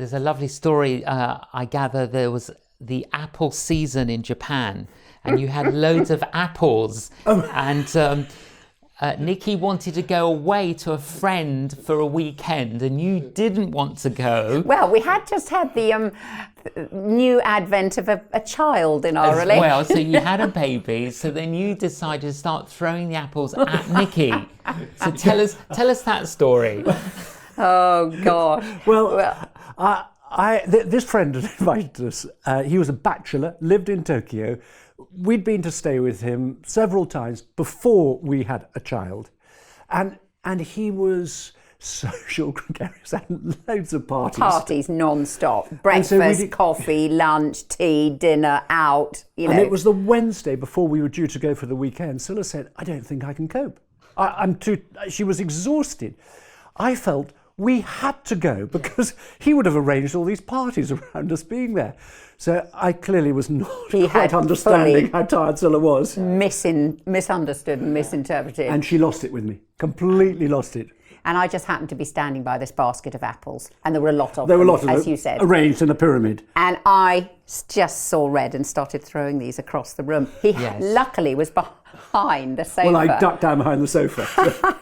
there's a lovely story. I gather there was the apple season in Japan, and you had loads of apples, and Nicky wanted to go away to a friend for a weekend, and you didn't want to go. Well, we had just had the new advent of a child in our relationship. Well, so you had a baby, so then you decided to start throwing the apples at Nicky. So tell us that story. Oh, God. This friend had invited us. He was a bachelor, lived in Tokyo. We'd been to stay with him several times before we had a child. And he was social, gregarious, and loads of parties. Parties non-stop. Breakfast, coffee, lunch, tea, dinner, out, you know. And it was the Wednesday before we were due to go for the weekend. Sila said, I don't think I can cope. She was exhausted. I felt we had to go because he would have arranged all these parties around us being there. So I clearly was not quite understanding how tired Sila was. Misunderstood and misinterpreted. And she lost it with me, completely lost it. And I just happened to be standing by this basket of apples, and there were a lot of them, as you said. Arranged in a pyramid. And I just saw red and started throwing these across the room. He luckily was behind the sofa. Well, I ducked down behind the sofa.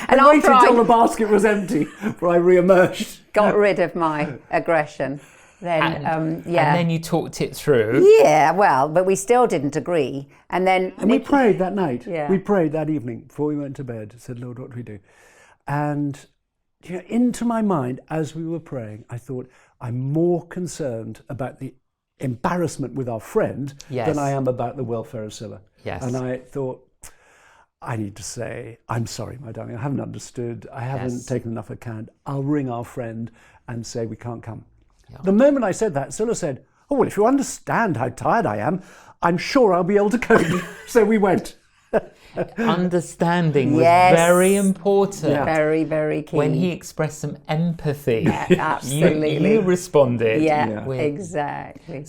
And waited until the basket was empty before I re-emerged. Got rid of my aggression. Then, and then you talked it through. Yeah, well, but we still didn't agree. And we prayed that night. Yeah. We prayed that evening before we went to bed. Said, Lord, what do we do? And into my mind, as we were praying, I thought, I'm more concerned about the embarrassment with our friend than I am about the welfare of Sila. Yes. And I thought, I need to say, I'm sorry, my darling, I haven't understood. I haven't taken enough account. I'll ring our friend and say we can't come. Yeah. The moment I said that, Sila said, oh, well, if you understand how tired I am, I'm sure I'll be able to cope. So we went. Understanding was very important. Yeah. Very, very key. When he expressed some empathy, absolutely, you responded. Yeah, exactly.